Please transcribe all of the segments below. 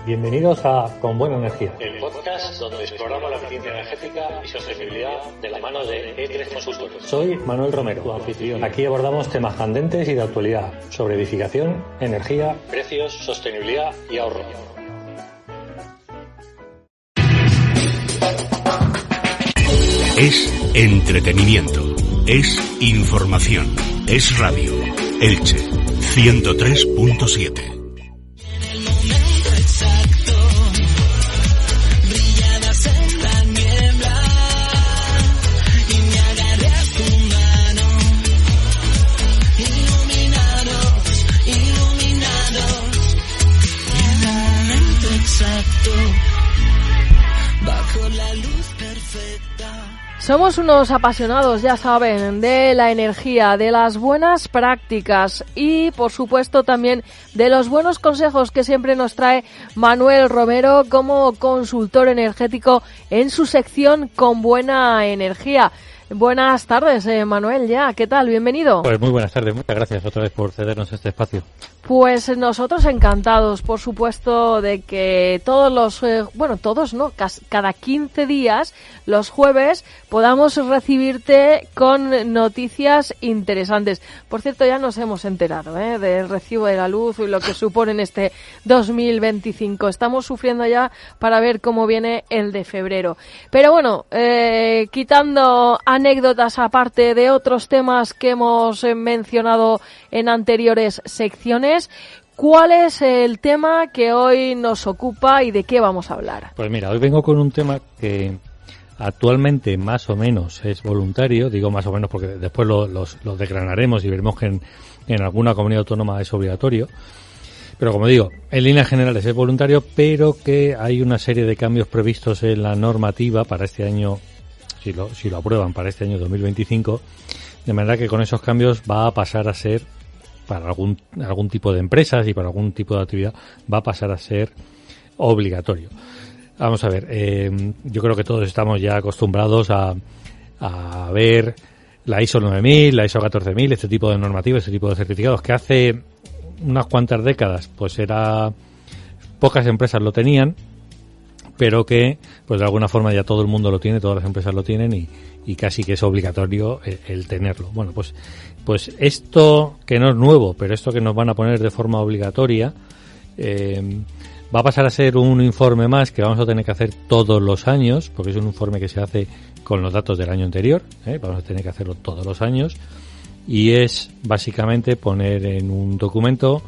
Bienvenidos a Con Buena Energía, el podcast donde exploramos la eficiencia energética y sostenibilidad de la mano de E3 Consultores. Soy Manuel Romero, tu anfitrión. Aquí abordamos temas candentes y de actualidad sobre edificación, energía, precios, sostenibilidad y ahorro. Es entretenimiento, es información, es radio. Elche, 103.7. Somos unos apasionados, ya saben, de la energía, de las buenas prácticas y, por supuesto, también de los buenos consejos que siempre nos trae Manuel Romero como consultor energético en su sección Con Buena Energía. Buenas tardes, Manuel, ya, ¿qué tal? Bienvenido. Pues muy buenas tardes, muchas gracias otra vez por cedernos este espacio. Pues nosotros encantados, por supuesto, de que todos los, cada 15 días, los jueves, podamos recibirte con noticias interesantes. Por cierto, ya nos hemos enterado del recibo de la luz y lo que supone en este 2025. Estamos sufriendo ya para ver cómo viene el de febrero. Pero bueno, quitando anécdotas aparte de otros temas que hemos mencionado en anteriores secciones, ¿cuál es el tema que hoy nos ocupa y de qué vamos a hablar? Pues mira, hoy vengo con un tema que actualmente más o menos es voluntario, digo más o menos porque después lo declararemos y veremos que en alguna comunidad autónoma es obligatorio, pero como digo, en líneas generales es voluntario, pero que hay una serie de cambios previstos en la normativa para este año, si lo aprueban para este año 2025, de manera que con esos cambios va a pasar a ser, para algún tipo de empresas y para algún tipo de actividad, va a pasar a ser obligatorio. Vamos a ver, yo creo que todos estamos ya acostumbrados a ver la ISO 9000, la ISO 14000, este tipo de normativas, este tipo de certificados, que hace unas cuantas décadas pues pocas empresas lo tenían, pero que pues de alguna forma ya todo el mundo lo tiene, todas las empresas lo tienen y casi que es obligatorio el tenerlo. Bueno, pues esto que no es nuevo, pero esto que nos van a poner de forma obligatoria, va a pasar a ser un informe más que vamos a tener que hacer todos los años, porque es un informe que se hace con los datos del año anterior, vamos a tener que hacerlo todos los años, y es básicamente poner en un documento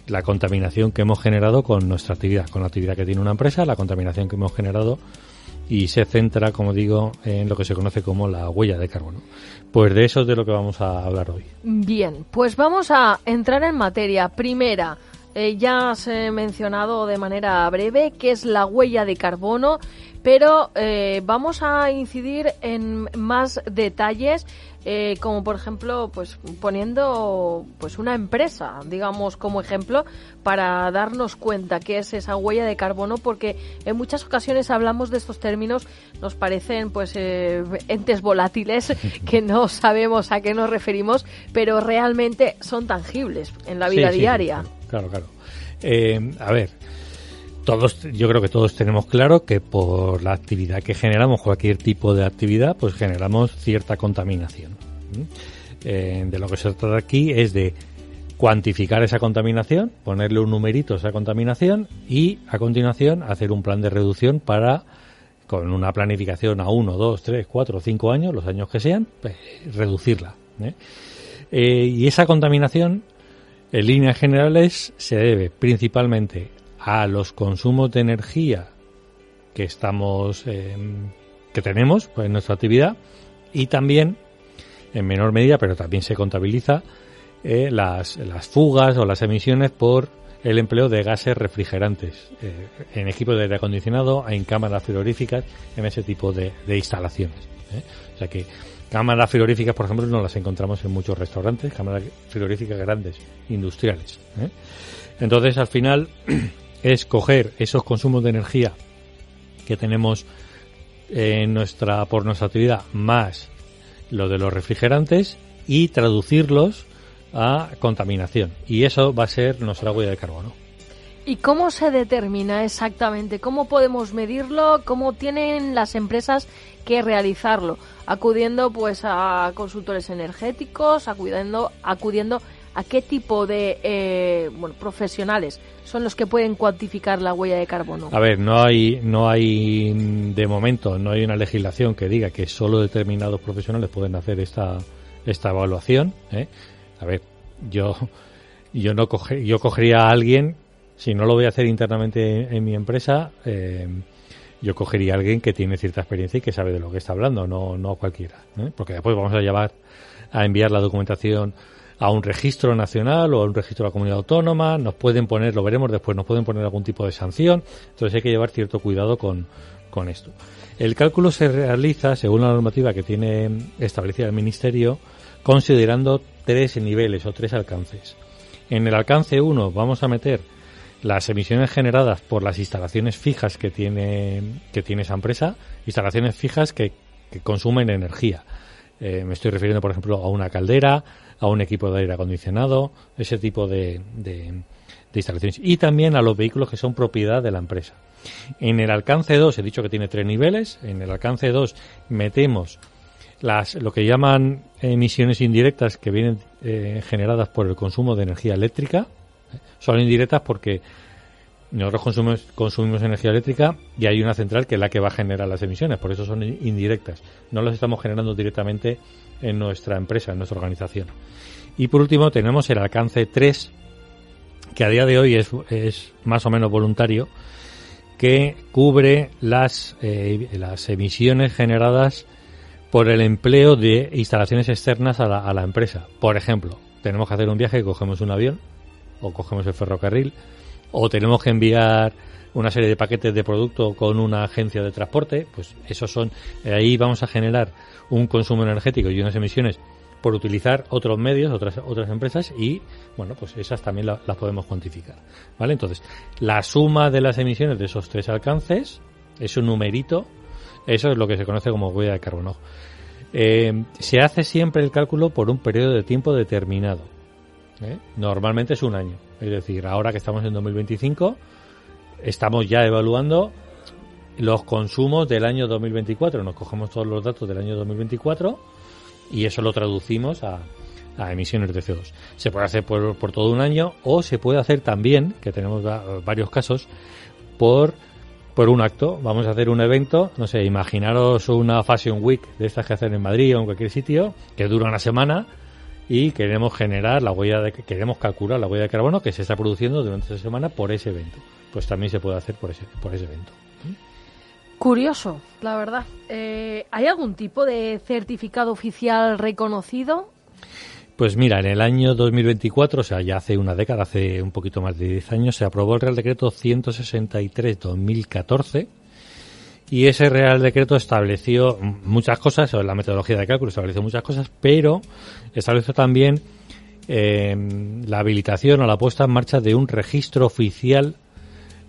la contaminación que hemos generado con nuestra actividad, con la actividad que tiene una empresa, la contaminación que hemos generado, y se centra, como digo, en lo que se conoce como la huella de carbono. Pues de eso es de lo que vamos a hablar hoy. Bien, pues vamos a entrar en materia. Primera, ya has mencionado de manera breve qué es la huella de carbono, pero vamos a incidir en más detalles, como por ejemplo, pues poniendo pues una empresa, digamos, como ejemplo, para darnos cuenta qué es esa huella de carbono, porque en muchas ocasiones hablamos de estos términos, nos parecen pues entes volátiles que no sabemos a qué nos referimos, pero realmente son tangibles en la vida diaria. Claro. A ver, yo creo que todos tenemos claro que por la actividad que generamos, cualquier tipo de actividad, pues generamos cierta contaminación. De lo que se trata aquí es de cuantificar esa contaminación, ponerle un numerito a esa contaminación y a continuación hacer un plan de reducción con una planificación a 1, 2, 3, 4, 5 años, los años que sean, pues, reducirla. Y esa contaminación, en líneas generales, se debe principalmente a los consumos de energía que tenemos pues, en nuestra actividad, y también, en menor medida, pero también se contabiliza las fugas o las emisiones por el empleo de gases refrigerantes en equipos de aire acondicionado, en cámaras frigoríficas, en ese tipo de instalaciones. O sea que cámaras frigoríficas, por ejemplo, no las encontramos en muchos restaurantes, cámaras frigoríficas grandes, industriales. Entonces, al final, es coger esos consumos de energía que tenemos por nuestra actividad, más lo de los refrigerantes, y traducirlos a contaminación. Y eso va a ser nuestra huella de carbono. ¿Y cómo se determina exactamente? ¿Cómo podemos medirlo? ¿Cómo tienen las empresas que realizarlo? Acudiendo pues a consultores energéticos, acudiendo a qué tipo de profesionales son los que pueden cuantificar la huella de carbono. A ver, no hay de momento, no hay una legislación que diga que solo determinados profesionales pueden hacer esta evaluación, ¿eh? A ver, yo cogería a alguien, si no lo voy a hacer internamente en mi empresa, yo cogería a alguien que tiene cierta experiencia y que sabe de lo que está hablando, no cualquiera, ¿eh? Porque después vamos a enviar la documentación a un registro nacional o a un registro de la comunidad autónoma, nos pueden poner, lo veremos después, nos pueden poner algún tipo de sanción, entonces hay que llevar cierto cuidado con esto. El cálculo se realiza según la normativa que tiene establecida el Ministerio, considerando 3 niveles o 3 alcances. En el alcance 1 vamos a meter las emisiones generadas por las instalaciones fijas que tiene esa empresa, instalaciones fijas que consumen energía. Me estoy refiriendo, por ejemplo, a una caldera, a un equipo de aire acondicionado, ese tipo de instalaciones. Y también a los vehículos que son propiedad de la empresa. En el alcance 2, he dicho que tiene 3 niveles, en el alcance 2 metemos lo que llaman emisiones indirectas que vienen generadas por el consumo de energía eléctrica. Son indirectas porque nosotros consumimos energía eléctrica y hay una central que es la que va a generar las emisiones, por eso son indirectas. No las estamos generando directamente en nuestra empresa, en nuestra organización. Y por último tenemos el alcance 3, que a día de hoy es más o menos voluntario, que cubre las emisiones generadas por el empleo de instalaciones externas a la empresa. Por ejemplo, tenemos que hacer un viaje, cogemos un avión o cogemos el ferrocarril, o tenemos que enviar una serie de paquetes de producto con una agencia de transporte, pues esos son, ahí vamos a generar un consumo energético y unas emisiones por utilizar otros medios, otras empresas, y bueno, pues esas también las podemos cuantificar, ¿vale? Entonces, la suma de las emisiones de esos 3 alcances es un numerito, eso es lo que se conoce como huella de carbono. Se hace siempre el cálculo por un periodo de tiempo determinado, ¿eh? Normalmente es un año, es decir, ahora que estamos en 2025, estamos ya evaluando los consumos del año 2024, nos cogemos todos los datos del año 2024 y eso lo traducimos a emisiones de CO2. Se puede hacer por todo un año, o se puede hacer también, que tenemos varios casos, por un acto. Vamos a hacer un evento, no sé, imaginaros una Fashion Week de estas que hacen en Madrid o en cualquier sitio, que dura una semana, y queremos calcular la huella de carbono que se está produciendo durante esa semana por ese evento. Pues también se puede hacer por ese evento. Curioso, la verdad. ¿Hay algún tipo de certificado oficial reconocido? Pues mira, en el año 2024, o sea, ya hace una década, hace un poquito más de 10 años, se aprobó el Real Decreto 163/2014, y ese Real Decreto estableció muchas cosas, o la metodología de cálculo estableció muchas cosas, pero estableció también la habilitación o la puesta en marcha de un registro oficial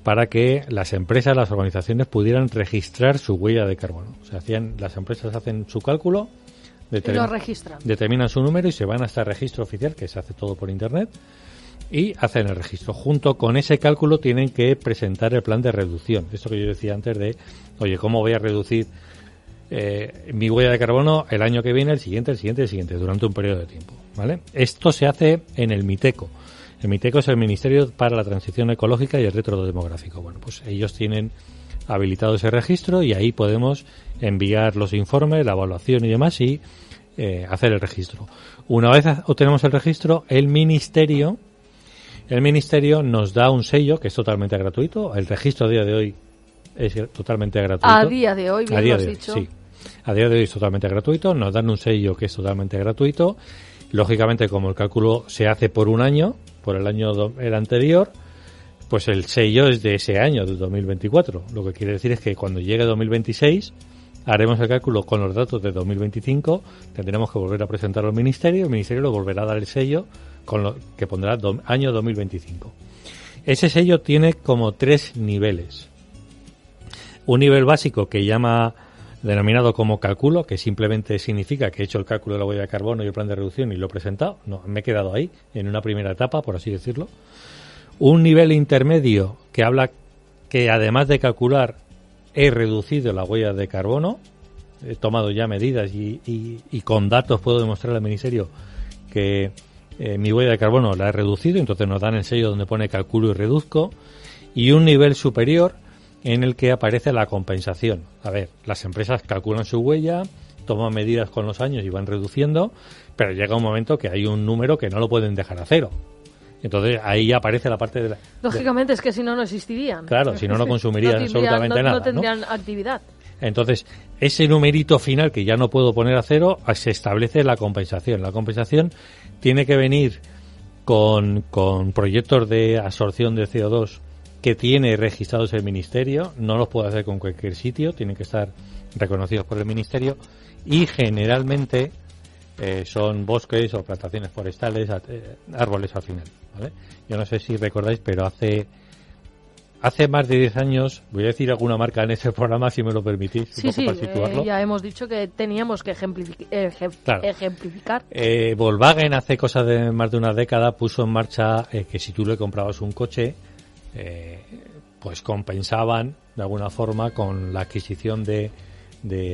para que las empresas, las organizaciones pudieran registrar su huella de carbono. O sea, las empresas hacen su cálculo, lo registran, determinan su número y se van a este registro oficial, que se hace todo por internet, y hacen el registro. Junto con ese cálculo tienen que presentar el plan de reducción. Esto que yo decía antes de, oye, ¿cómo voy a reducir mi huella de carbono el año que viene, el siguiente, durante un periodo de tiempo? ¿Vale? Esto se hace en el MITECO. El MITECO es el Ministerio para la Transición Ecológica y el Reto Demográfico. Bueno, pues ellos tienen habilitado ese registro y ahí podemos enviar los informes, la evaluación y demás y hacer el registro. Una vez obtenemos el registro, el Ministerio nos da un sello que es totalmente gratuito. El registro a día de hoy es totalmente gratuito. A día de hoy, bien lo has dicho. Sí. A día de hoy es totalmente gratuito. Nos dan un sello que es totalmente gratuito. Lógicamente, como el cálculo se hace por un año, por el anterior, pues el sello es de ese año, del 2024. Lo que quiere decir es que cuando llegue 2026 haremos el cálculo con los datos de 2025, tendremos que volver a presentarlo al Ministerio, el Ministerio lo volverá a dar el sello con lo que pondrá año 2025. Ese sello tiene como 3 niveles. Un nivel básico que denominado como cálculo, que simplemente significa que he hecho el cálculo de la huella de carbono y el plan de reducción y lo he presentado. No, me he quedado ahí, en una primera etapa, por así decirlo. Un nivel intermedio que habla que además de calcular he reducido la huella de carbono, he tomado ya medidas y con datos puedo demostrar al Ministerio que mi huella de carbono la he reducido, entonces nos dan el sello donde pone calculo y reduzco. Y un nivel superior en el que aparece la compensación. A ver, las empresas calculan su huella, toman medidas con los años y van reduciendo, pero llega un momento que hay un número que no lo pueden dejar a cero. Entonces ahí aparece la parte de la... Lógicamente, es que si no, no existirían. Claro, si no, no consumirían absolutamente nada. No tendrían actividad. Entonces, ese numerito final que ya no puedo poner a cero, se establece la compensación. La compensación tiene que venir con proyectos de absorción de CO2 que tiene registrados el Ministerio, no los puede hacer con cualquier sitio, tienen que estar reconocidos por el Ministerio y generalmente son bosques o plantaciones forestales, árboles al final, ¿vale? Yo no sé si recordáis, pero hace más de 10 años, voy a decir alguna marca en ese programa, si me lo permitís, para situarlo. Ya hemos dicho que teníamos que ejemplificar. Volkswagen hace cosa de más de una década puso en marcha que si tú le comprabas un coche, pues compensaban de alguna forma con la adquisición de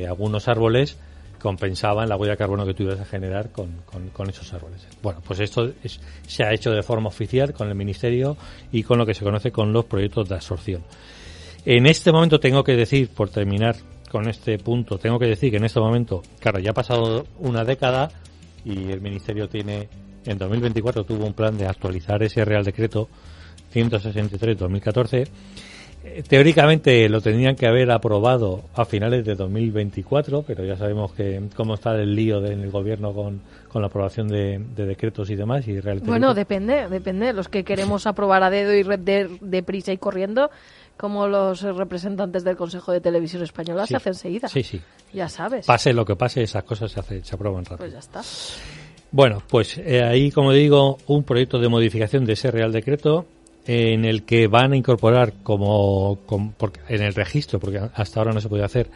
algunos árboles, compensaban la huella de carbono que tú ibas a generar con esos árboles. Bueno, pues esto se ha hecho de forma oficial con el Ministerio y con lo que se conoce con los proyectos de absorción. En este momento tengo que decir, por terminar con este punto, tengo que decir que en este momento, claro, ya ha pasado una década y el Ministerio en 2024 tuvo un plan de actualizar ese Real Decreto 163/2014. Teóricamente lo tendrían que haber aprobado a finales de 2024, pero ya sabemos cómo está el lío en el gobierno con la aprobación de decretos y demás. Y bueno, depende. Los que queremos aprobar a dedo y deprisa y corriendo, como los representantes del Consejo de Televisión Española, se hacen enseguida. Sí. Ya sabes. Pase lo que pase, esas cosas se aprueban rápido. Pues ya está. Bueno, pues ahí, como digo, un proyecto de modificación de ese Real Decreto en el que van a incorporar porque en el registro, porque hasta ahora no se podía hacer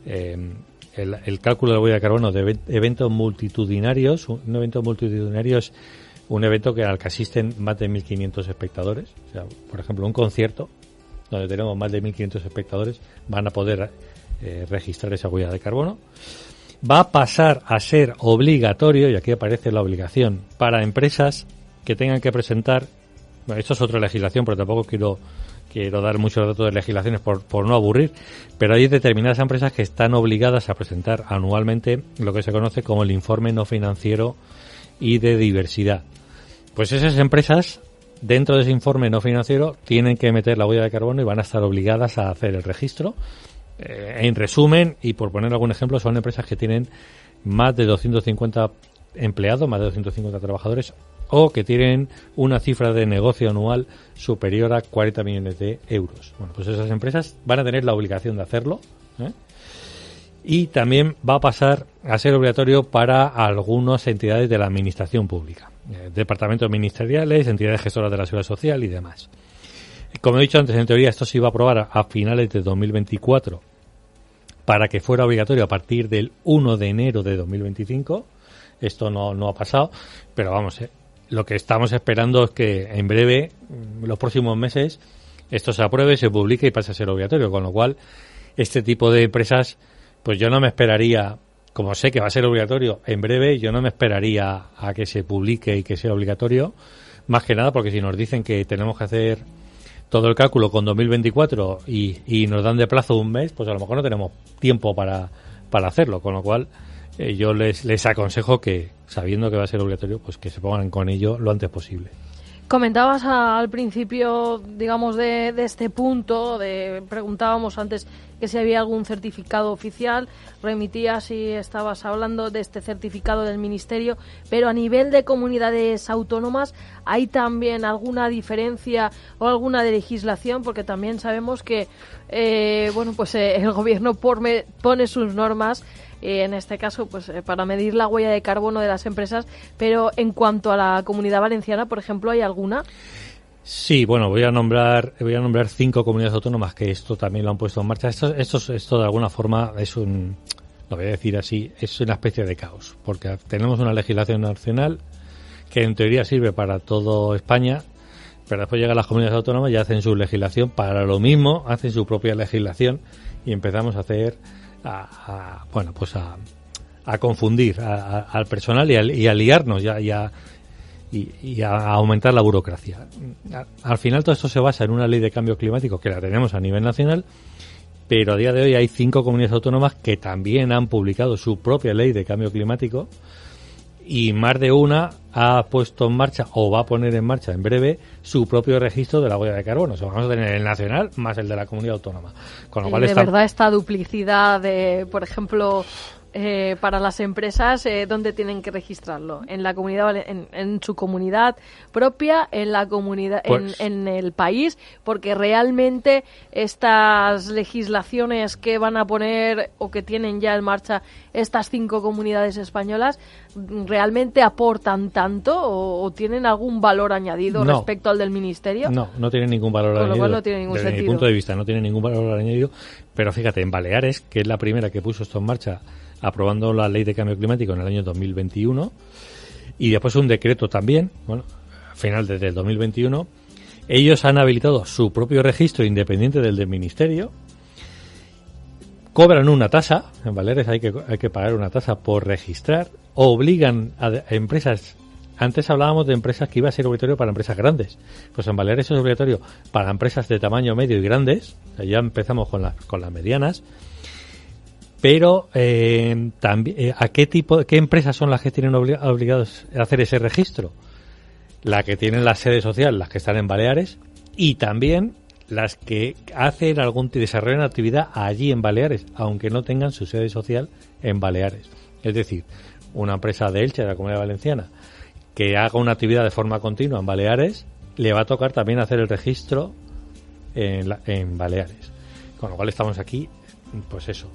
el cálculo de la huella de carbono de eventos multitudinarios. Un evento multitudinario es un evento al que asisten más de 1.500 espectadores. O sea, por ejemplo, un concierto donde tenemos más de 1.500 espectadores van a poder registrar esa huella de carbono. Va a pasar a ser obligatorio, y aquí aparece la obligación, para empresas que tengan que presentar. Bueno, esto es otra legislación, pero tampoco quiero dar muchos datos de legislaciones por no aburrir, pero hay determinadas empresas que están obligadas a presentar anualmente lo que se conoce como el informe no financiero y de diversidad. Pues esas empresas, dentro de ese informe no financiero, tienen que meter la huella de carbono y van a estar obligadas a hacer el registro. En resumen, y por poner algún ejemplo, son empresas que tienen más de 250 empleados, más de 250 trabajadores, o que tienen una cifra de negocio anual superior a 40 millones de euros. Bueno, pues esas empresas van a tener la obligación de hacerlo, y también va a pasar a ser obligatorio para algunas entidades de la administración pública, departamentos ministeriales, entidades gestoras de la seguridad social y demás. Como he dicho antes, en teoría esto se iba a aprobar a finales de 2024 para que fuera obligatorio a partir del 1 de enero de 2025. Esto no ha pasado, pero vamos, lo que estamos esperando es que en breve, los próximos meses, esto se apruebe, se publique y pase a ser obligatorio, con lo cual este tipo de empresas, pues yo no me esperaría, como sé que va a ser obligatorio en breve, yo no me esperaría a que se publique y que sea obligatorio, más que nada porque si nos dicen que tenemos que hacer todo el cálculo con 2024 y nos dan de plazo un mes, pues a lo mejor no tenemos tiempo para hacerlo, con lo cual yo les aconsejo que, sabiendo que va a ser obligatorio, pues que se pongan con ello lo antes posible. Comentabas al principio, digamos, de este punto, preguntábamos antes que si había algún certificado oficial, remitías y estabas hablando de este certificado del Ministerio, pero a nivel de comunidades autónomas, ¿hay también alguna diferencia o alguna de legislación? Porque también sabemos que, el gobierno pone sus normas, en este caso pues para medir la huella de carbono de las empresas, pero en cuanto a la Comunidad Valenciana, por ejemplo, ¿hay alguna? Sí, bueno, voy a nombrar 5 comunidades autónomas que esto también lo han puesto en marcha. Esto de alguna forma lo voy a decir así, es una especie de caos, porque tenemos una legislación nacional que en teoría sirve para toda España, pero después llegan las comunidades autónomas y hacen su legislación para lo mismo, hacen su propia legislación y empezamos a hacer a confundir al personal y a liarnos y a aumentar la burocracia. Al final todo esto se basa en una ley de cambio climático que la tenemos a nivel nacional, pero a día de hoy hay 5 comunidades autónomas que también han publicado su propia ley de cambio climático y más de una ha puesto en marcha o va a poner en marcha en breve su propio registro de la huella de carbono. O sea, vamos a tener el nacional más el de la comunidad autónoma. Con lo cual verdad esta duplicidad de, por ejemplo, para las empresas, ¿dónde tienen que registrarlo? En la comunidad, en su comunidad propia, en la comunidad, pues, en el país, porque realmente estas legislaciones que van a poner o que tienen ya en marcha estas 5 comunidades españolas, ¿realmente aportan tanto o tienen algún valor añadido respecto al del Ministerio? No tienen ningún valor añadido. Con lo cual no tiene ningún sentido. Desde mi punto de vista no tiene ningún valor añadido, pero fíjate, en Baleares, que es la primera que puso esto en marcha, aprobando la ley de cambio climático en el año 2021 y después un decreto también, bueno, al final desde el 2021, ellos han habilitado su propio registro independiente del Ministerio, cobran una tasa, en Baleares hay que pagar una tasa por registrar, obligan a empresas, antes hablábamos de empresas que iba a ser obligatorio para empresas grandes, pues en Baleares es obligatorio para empresas de tamaño medio y grandes, ya empezamos con las medianas. Pero también, ¿qué empresas son las que tienen obligados a hacer ese registro? La que tienen la sede social, las que están en Baleares, y también las que desarrollan actividad allí en Baleares, aunque no tengan su sede social en Baleares. Es decir, una empresa de Elche, de la Comunidad Valenciana, que haga una actividad de forma continua en Baleares, le va a tocar también hacer el registro en Baleares. Con lo cual estamos aquí, pues eso,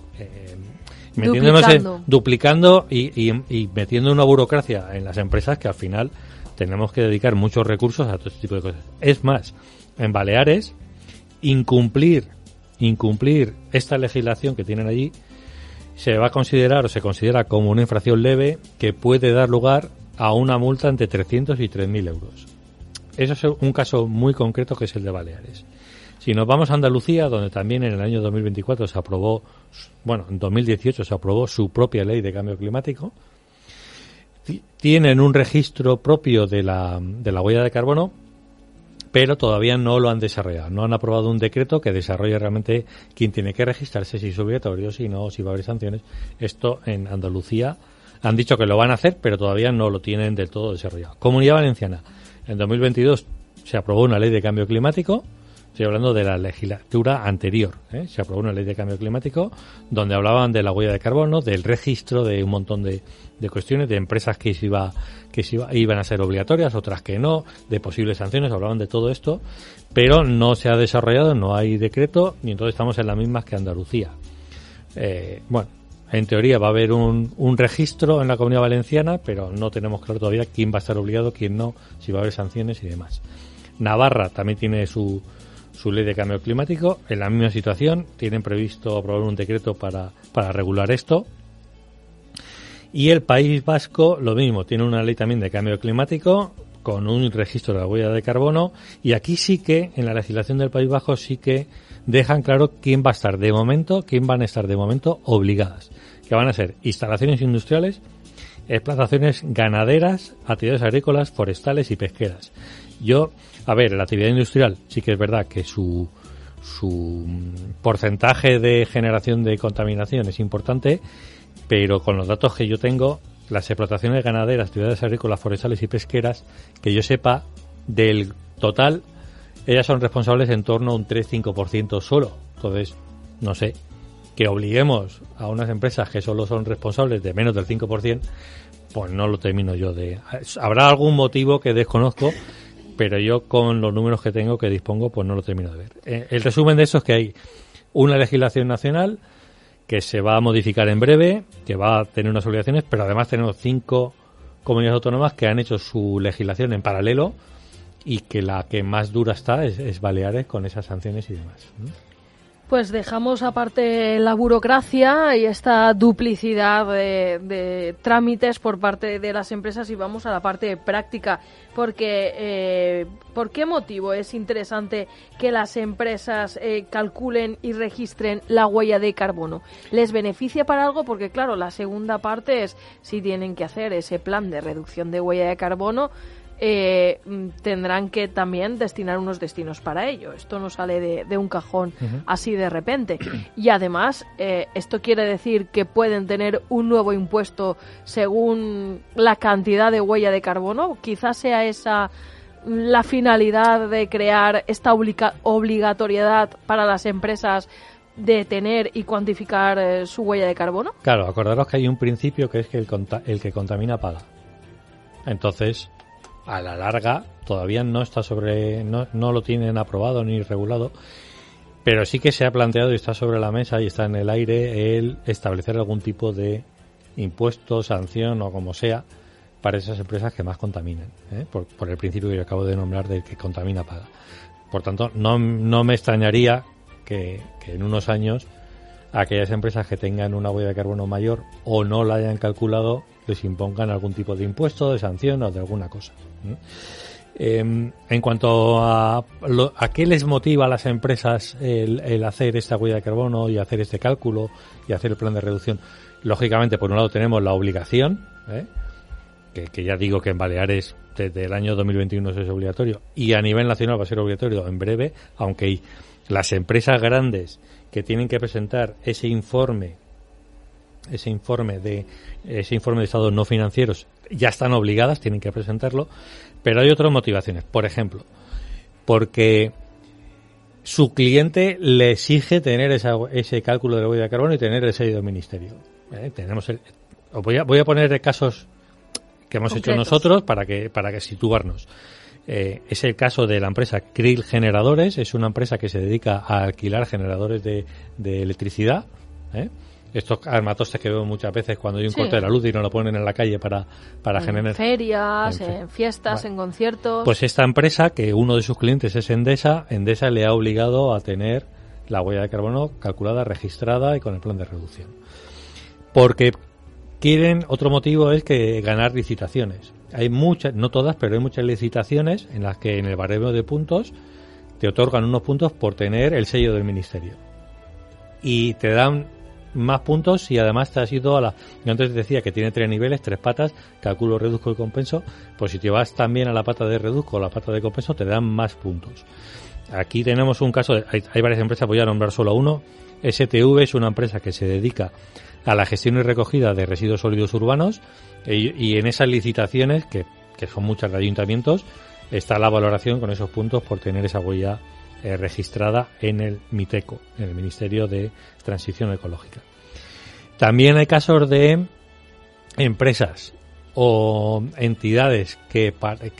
duplicando y metiendo una burocracia en las empresas que al final tenemos que dedicar muchos recursos a todo este tipo de cosas. Es más, en Baleares, incumplir esta legislación que tienen allí se va a considerar o se considera como una infracción leve que puede dar lugar a una multa entre 300 y 3.000 euros. Eso es un caso muy concreto que es el de Baleares. Si nos vamos a Andalucía, donde también en el año 2024 se aprobó, en 2018 se aprobó su propia ley de cambio climático, tienen un registro propio de la huella de carbono, pero todavía no lo han desarrollado. No han aprobado un decreto que desarrolle realmente quién tiene que registrarse, si es obligatorio, si no, si va a haber sanciones. Esto en Andalucía han dicho que lo van a hacer, pero todavía no lo tienen del todo desarrollado. Comunidad Valenciana, en 2022 se aprobó una ley de cambio climático. Estoy hablando de la legislatura anterior, Se aprobó una ley de cambio climático donde hablaban de la huella de carbono, del registro, de un montón de cuestiones, de empresas que iban a ser obligatorias, otras que no, de posibles sanciones, hablaban de todo esto, pero no se ha desarrollado, no hay decreto, y entonces estamos en las mismas que Andalucía. En teoría va a haber un registro en la Comunidad Valenciana, pero no tenemos claro todavía quién va a estar obligado, quién no, si va a haber sanciones y demás. Navarra también tiene su ley de cambio climático, en la misma situación, tienen previsto aprobar un decreto para regular esto. Y el País Vasco, lo mismo, tiene una ley también de cambio climático, con un registro de la huella de carbono, y aquí sí que, en la legislación del País Vasco, sí que dejan claro quién van a estar de momento obligadas, que van a ser instalaciones industriales, explotaciones ganaderas, actividades agrícolas, forestales y pesqueras. La actividad industrial sí que es verdad que su porcentaje de generación de contaminación es importante, pero con los datos que yo tengo, las explotaciones ganaderas, actividades agrícolas, forestales y pesqueras, que yo sepa, del total, ellas son responsables en torno a un 3-5% solo. Entonces, no sé, que obliguemos a unas empresas que solo son responsables de menos del 5%, pues no lo termino yo de... Habrá algún motivo que desconozco, pero yo con los números que tengo, que dispongo, pues no lo termino de ver. El resumen de eso es que hay una legislación nacional que se va a modificar en breve, que va a tener unas obligaciones, pero además tenemos 5 comunidades autónomas que han hecho su legislación en paralelo y que la que más dura está es Baleares con esas sanciones y demás. Pues dejamos aparte la burocracia y esta duplicidad de trámites por parte de las empresas y vamos a la parte práctica, porque ¿por qué motivo es interesante que las empresas calculen y registren la huella de carbono? ¿Les beneficia para algo? Porque claro, la segunda parte es si tienen que hacer ese plan de reducción de huella de carbono, tendrán que también destinar unos destinos para ello. Esto no sale de un cajón así de repente. Y además, esto quiere decir que pueden tener un nuevo impuesto según la cantidad de huella de carbono. Quizás sea esa la finalidad de crear esta obligatoriedad para las empresas de tener y cuantificar su huella de carbono. Claro, acordaros que hay un principio que es que el que contamina paga. Entonces, a la larga todavía no está no lo tienen aprobado ni regulado, pero sí que se ha planteado y está sobre la mesa y está en el aire el establecer algún tipo de impuesto, sanción o como sea para esas empresas que más contaminen, por el principio que yo acabo de nombrar del que contamina paga. Por tanto, no me extrañaría que en unos años aquellas empresas que tengan una huella de carbono mayor o no la hayan calculado les impongan algún tipo de impuesto, de sanción o de alguna cosa. En cuanto a qué les motiva a las empresas el hacer esta huella de carbono y hacer este cálculo y hacer el plan de reducción, lógicamente por un lado tenemos la obligación, que ya digo que en Baleares desde el año 2021 es obligatorio y a nivel nacional va a ser obligatorio en breve, aunque las empresas grandes que tienen que presentar ese informe de estados no financieros ya están obligadas, tienen que presentarlo, pero hay otras motivaciones. Por ejemplo, porque su cliente le exige tener ese cálculo de la huella de carbono y tener el sello del ministerio. Voy a poner casos que hemos hecho nosotros para que situarnos. Es el caso de la empresa Krill Generadores. Es una empresa que se dedica a alquilar generadores de electricidad, estos armatostes que veo muchas veces cuando hay un corte de la luz y no lo ponen en la calle para generar ferias, en fiestas, en conciertos. Pues esta empresa, que uno de sus clientes es Endesa le ha obligado a tener la huella de carbono calculada, registrada y con el plan de reducción. Porque otro motivo es que ganar licitaciones. Hay muchas, no todas, pero hay muchas licitaciones en las que en el baremo de puntos te otorgan unos puntos por tener el sello del ministerio. Y te dan más puntos y además te has ido yo antes decía que tiene 3 niveles, 3 patas, calculo, reduzco y compenso. Pues si te vas también a la pata de reduzco o la pata de compenso te dan más puntos. Aquí tenemos un caso, hay varias empresas, voy a nombrar solo uno. STV es una empresa que se dedica a la gestión y recogida de residuos sólidos urbanos y en esas licitaciones, que son muchas de ayuntamientos, está la valoración con esos puntos por tener esa huella registrada en el MITECO, en el Ministerio de Transición Ecológica. También hay casos de empresas o entidades que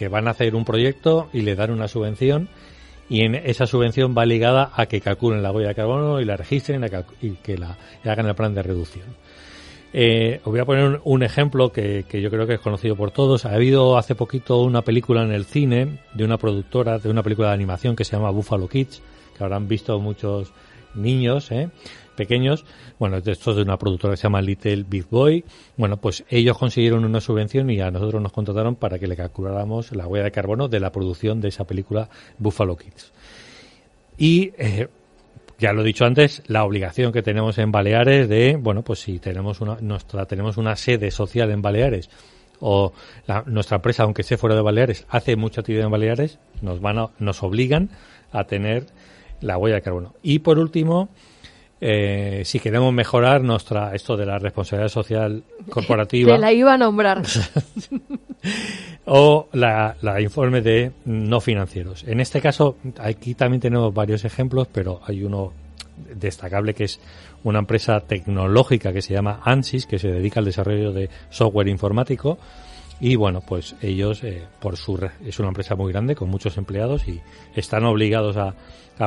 van a hacer un proyecto y le dan una subvención y en esa subvención va ligada a que calculen la huella de carbono y la registren y que hagan el plan de reducción. Os voy a poner un ejemplo que yo creo que es conocido por todos. Ha habido hace poquito una película en el cine de una productora, de una película de animación que se llama Buffalo Kids, que habrán visto muchos niños pequeños. Bueno, esto es de una productora que se llama Little Big Boy. Bueno, pues ellos consiguieron una subvención y a nosotros nos contrataron para que le calculáramos la huella de carbono de la producción de esa película Buffalo Kids. Y ya lo he dicho antes, la obligación que tenemos en Baleares de, bueno, pues si tenemos una sede social en Baleares o nuestra empresa, aunque esté fuera de Baleares, hace mucha actividad en Baleares, nos obligan a tener la huella de carbono. Y por último, si queremos mejorar esto de la responsabilidad social corporativa. Te la iba a nombrar. O la informe de no financieros. En este caso, aquí también tenemos varios ejemplos, pero hay uno destacable que es una empresa tecnológica que se llama ANSYS, que se dedica al desarrollo de software informático. Y bueno, pues ellos, es una empresa muy grande con muchos empleados y están obligados a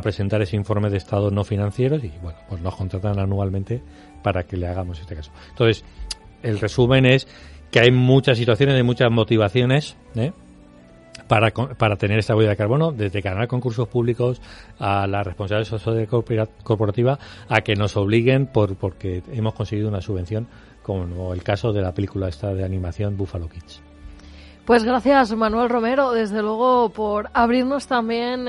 presentar ese informe de estados no financieros y bueno, pues nos contratan anualmente para que le hagamos este caso. Entonces, el resumen es que hay muchas situaciones, hay muchas motivaciones para tener esta huella de carbono, desde ganar concursos públicos a la responsabilidad social corporativa, a que nos obliguen porque hemos conseguido una subvención, como el caso de la película esta de animación Buffalo Kids. Pues gracias, Manuel Romero, desde luego por abrirnos también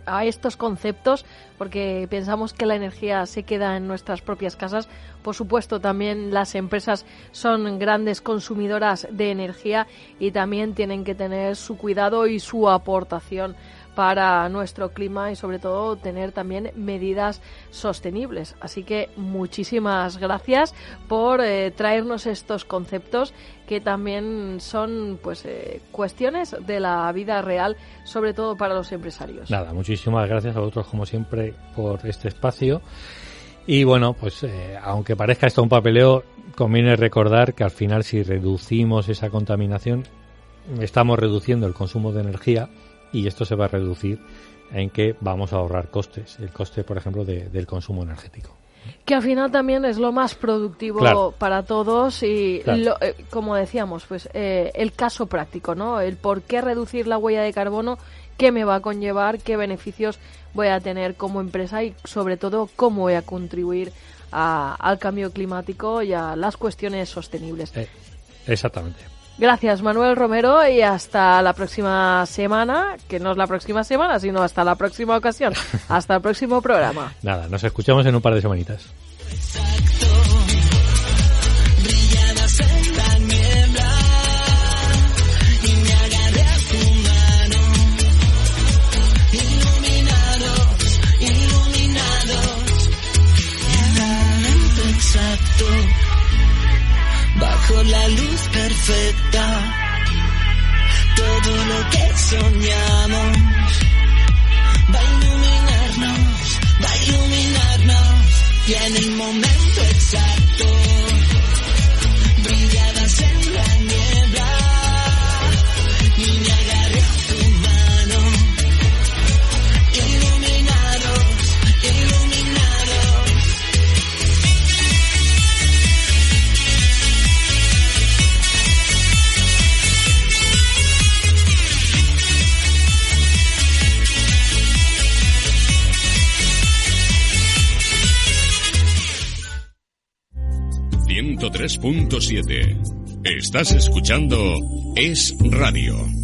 a estos conceptos, porque pensamos que la energía se queda en nuestras propias casas. Por supuesto, también las empresas son grandes consumidoras de energía y también tienen que tener su cuidado y su aportación para nuestro clima y sobre todo tener también medidas sostenibles. Así que muchísimas gracias por traernos estos conceptos que también son pues cuestiones de la vida real, sobre todo para los empresarios. Nada, muchísimas gracias a vosotros como siempre por este espacio. Y bueno, pues aunque parezca esto un papeleo, conviene recordar que al final si reducimos esa contaminación, estamos reduciendo el consumo de energía. Y esto se va a reducir en que vamos a ahorrar costes. El coste, por ejemplo, del consumo energético. Que al final también es lo más productivo para todos y, como decíamos, pues el caso práctico, ¿no? El por qué reducir la huella de carbono, qué me va a conllevar, qué beneficios voy a tener como empresa y, sobre todo, cómo voy a contribuir al cambio climático y a las cuestiones sostenibles. Exactamente. Gracias, Manuel Romero, y hasta la próxima semana, que no es la próxima semana, sino hasta la próxima ocasión, hasta el próximo programa. Nada, nos escuchamos en un par de semanitas. Bajo la luz perfecta, todo lo que soñamos va a iluminarnos, y en el momento exacto brillabas en la niebla y me agarré a tu mano, iluminados. 103.7. Estás escuchando Es Radio.